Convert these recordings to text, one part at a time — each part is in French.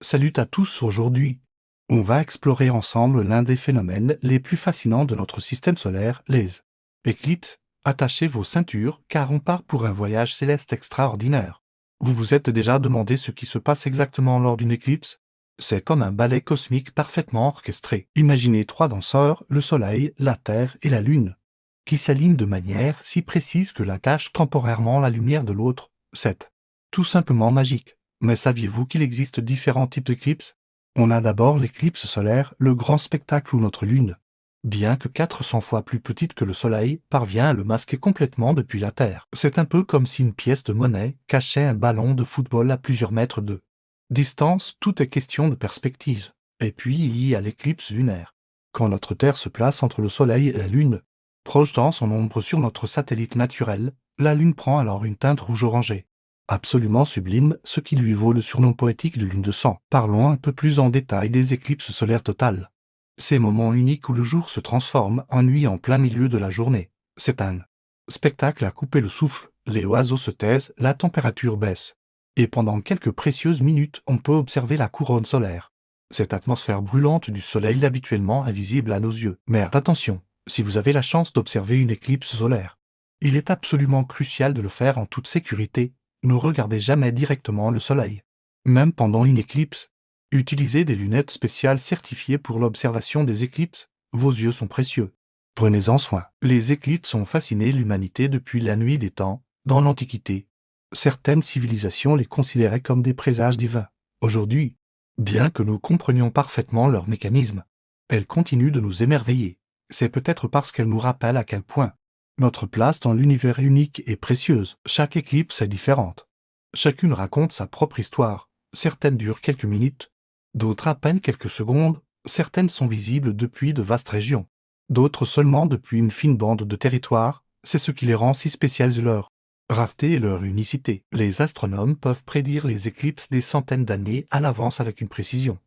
Salut à tous aujourd'hui. On va explorer ensemble l'un des phénomènes les plus fascinants de notre système solaire, les éclipses. Attachez vos ceintures car on part pour un voyage céleste extraordinaire. Vous vous êtes déjà demandé ce qui se passe exactement lors d'une éclipse? C'est comme un ballet cosmique parfaitement orchestré. Imaginez trois danseurs, le Soleil, la Terre et la Lune, qui s'alignent de manière si précise que l'un cache temporairement la lumière de l'autre. C'est tout simplement magique. Mais saviez-vous qu'il existe différents types d'éclipses? On a d'abord l'éclipse solaire, le grand spectacle où notre Lune, bien que 400 fois plus petite que le Soleil, parvient à le masquer complètement depuis la Terre. C'est un peu comme si une pièce de monnaie cachait un ballon de football à plusieurs mètres de distance. Tout est question de perspective. Et puis il y a l'éclipse lunaire, quand notre Terre se place entre le Soleil et la Lune, projetant son ombre sur notre satellite naturel. La Lune prend alors une teinte rouge-orangée, absolument sublime, ce qui lui vaut le surnom poétique de lune de sang. Parlons un peu plus en détail des éclipses solaires totales. Ces moments uniques où le jour se transforme en nuit en plein milieu de la journée. C'est un spectacle à couper le souffle, les oiseaux se taisent, la température baisse. Et pendant quelques précieuses minutes, on peut observer la couronne solaire, cette atmosphère brûlante du soleil habituellement invisible à nos yeux. Mais attention, si vous avez la chance d'observer une éclipse solaire, il est absolument crucial de le faire en toute sécurité. Ne regardez jamais directement le soleil. Même pendant une éclipse, utilisez des lunettes spéciales certifiées pour l'observation des éclipses. Vos yeux sont précieux. Prenez-en soin. Les éclipses ont fasciné l'humanité depuis la nuit des temps. Dans l'Antiquité, certaines civilisations les considéraient comme des présages divins. Aujourd'hui, bien que nous comprenions parfaitement leur mécanisme, elles continuent de nous émerveiller. C'est peut-être parce qu'elles nous rappellent à quel point notre place dans l'univers est unique et précieuse. Chaque éclipse est différente. Chacune raconte sa propre histoire. Certaines durent quelques minutes, d'autres à peine quelques secondes. Certaines sont visibles depuis de vastes régions, d'autres seulement depuis une fine bande de territoire. C'est ce qui les rend si spéciales, leur rareté et leur unicité. Les astronomes peuvent prédire les éclipses des centaines d'années à l'avance avec une précision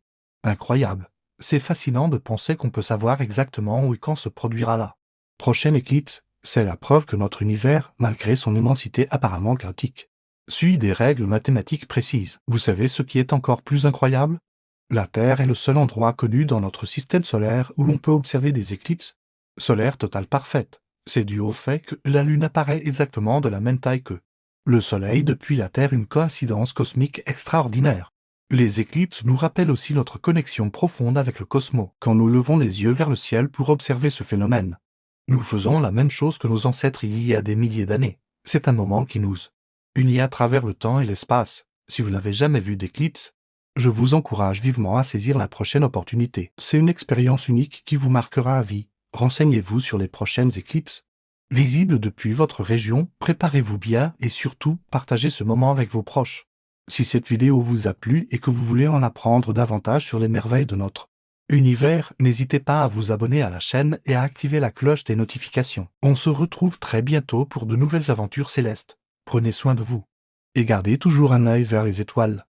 incroyable. C'est fascinant de penser qu'on peut savoir exactement où et quand se produira la prochaine éclipse. C'est la preuve que notre univers, malgré son immensité apparemment chaotique, suit des règles mathématiques précises. Vous savez ce qui est encore plus incroyable? La Terre est le seul endroit connu dans notre système solaire où l'on peut observer des éclipses solaires totales parfaites. C'est dû au fait que la Lune apparaît exactement de la même taille que le Soleil depuis la Terre, une coïncidence cosmique extraordinaire. Les éclipses nous rappellent aussi notre connexion profonde avec le cosmos. Quand nous levons les yeux vers le ciel pour observer ce phénomène, nous faisons la même chose que nos ancêtres il y a des milliers d'années. C'est un moment qui nous unit à travers le temps et l'espace. Si vous n'avez jamais vu d'éclipse, je vous encourage vivement à saisir la prochaine opportunité. C'est une expérience unique qui vous marquera à vie. Renseignez-vous sur les prochaines éclipses visibles depuis votre région, préparez-vous bien et surtout, partagez ce moment avec vos proches. Si cette vidéo vous a plu et que vous voulez en apprendre davantage sur les merveilles de notre univers, n'hésitez pas à vous abonner à la chaîne et à activer la cloche des notifications. On se retrouve très bientôt pour de nouvelles aventures célestes. Prenez soin de vous. Et gardez toujours un œil vers les étoiles.